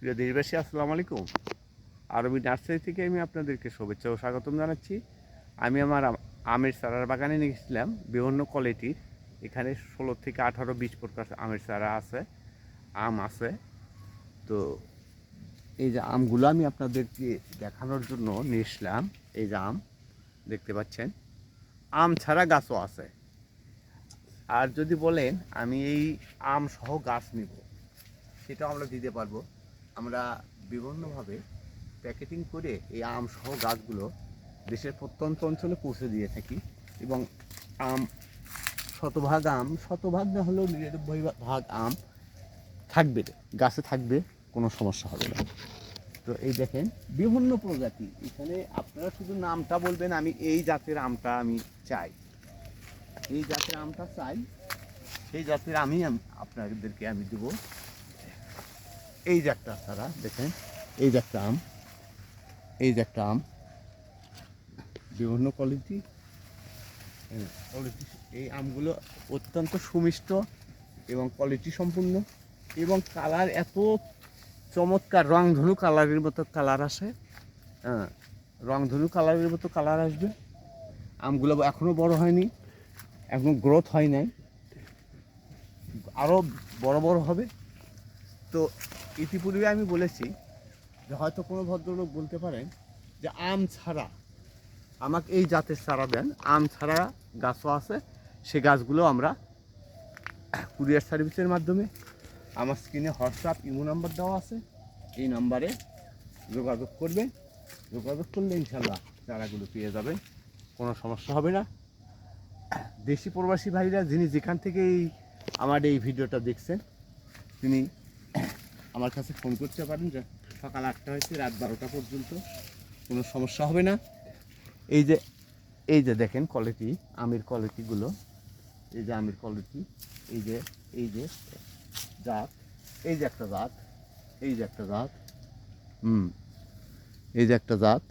প্রিয় দেশবাসী, আসসালামু আলাইকুম। আরবি নার্সারি থেকে আমি আপনাদেরকে শুভেচ্ছা ও স্বাগতম জানাচ্ছি। আমি আমার আমের চারার বাগানে নিয়ে গেছিলাম বিভিন্ন কোয়ালিটির। এখানে 16 থেকে 18, 20 প্রকার আমের চারা আছে, আম আছে। তো এই যে আমগুলো আমি আপনাদেরকে দেখানোর জন্য নিয়ে এসলাম। এই যে আম দেখতে পাচ্ছেন, আম ছাড়া গাছও আছে। আর যদি বলেন আমি এই আম সহ গাছ নিব, সেটাও আমরা দিতে পারবো। আমরা বিভিন্নভাবে প্যাকেটিং করে এই আম সহ গাছগুলো দেশের প্রত্যন্ত অঞ্চলে পৌঁছে দিয়ে থাকি। এবং আম শতভাগ না হলেও 99 ভাগ আম থাকবে, গাছে থাকবে, কোনো সমস্যা হবে না। তো এই দেখেন বিভিন্ন প্রজাতি, এখানে আপনারা শুধু নামটা বলবেন, আমি এই জাতের আমটা আমি চাই, এই জাতের আমটা চাই, সেই জাতের আমি আপনাদেরকে আমি দেবো। এই যে একটা চারা দেখেন, এই যে একটা আম, এই যে একটা আম, বিভিন্ন কোয়ালিটি। এই আমগুলো অত্যন্ত সুমিষ্ট এবং কোয়ালিটি সম্পূর্ণ, এবং কালার এত চমৎকার, রংধনু কালারের মতো কালার আসে। হ্যাঁ, রংধনু কালারের মতো কালার আসবে। আমগুলো এখনও বড় হয়নি, এখন গ্রোথ হয় নাই, আরও বড় বড় হবে। তো ইতিপূর্বে আমি বলেছি যে হয়তো কোনো ভদ্রলোক বলতে পারেন যে আম ছাড়া আমাকে এই জাতের চারা দেন। আম ছাড়া গাছও আছে, সে গাছগুলো আমরা কুরিয়ার সার্ভিসের মাধ্যমে, আমার স্ক্রিনে হোয়াটসঅ্যাপ ইমো নাম্বার দেওয়া আছে, এই নাম্বারে যোগাযোগ করবেন। যোগাযোগ করলে ইনশাল্লাহ চারাগুলো পেয়ে যাবেন, কোনো সমস্যা হবে না। দেশি প্রবাসী ভাইরা যিনি যেখান থেকে আমার এই ভিডিওটা দেখছেন, তিনি আমার কাছে ফোন করতে পারেন। যে সকাল 8টা হয়েছে রাত 12টা পর্যন্ত, কোনো সমস্যা হবে না। এই যে দেখেন কোয়ালিটি, আমের কোয়ালিটিগুলো, এই যে আমের কোয়ালিটি, এই যে জাত, এই যে একটা জাত, এই যে একটা জাত, এই যে একটা জাত।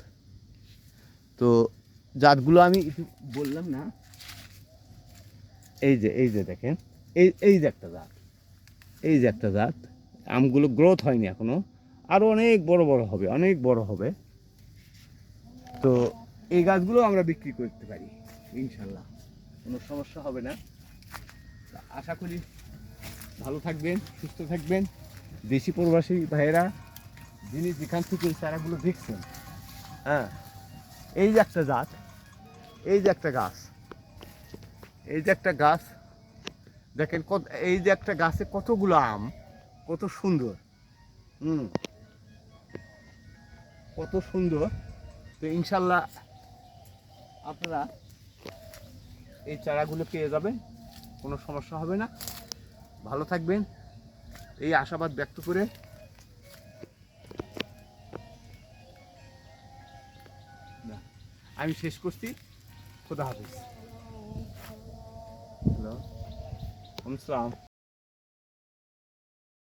তো জাতগুলো আমি একটু বললাম না, এই যে দেখেন, এই যে একটা জাত, এই যে একটা জাত। আমগুলো গ্রোথ হয়নি এখনো, আরও অনেক বড় বড় হবে, অনেক বড় হবে। তো এই গাছগুলো আমরা বিক্রি করতে পারি ইনশাল্লাহ, কোনো সমস্যা হবে না। আশা করি ভালো থাকবেন, সুস্থ থাকবেন। দেশি প্রবাসী ভাইয়েরা যিনি যেখান থেকে এই চারাগুলো দেখছেন, হ্যাঁ, এই যে একটা জাত, এই যে একটা গাছ, এই যে একটা গাছ দেখেন, এই যে একটা গাছে কতগুলো আম, কত সুন্দর, কত সুন্দর। তো ইনশাল্লাহ আপনারা এই চারাগুলো পেয়ে যাবেন, কোনো সমস্যা হবে না। ভালো থাকবেন, এই আশাবাদ ব্যক্ত করে আমি শেষ করছি। খোদা হাফেজ। হ্যালো, আসসালাম।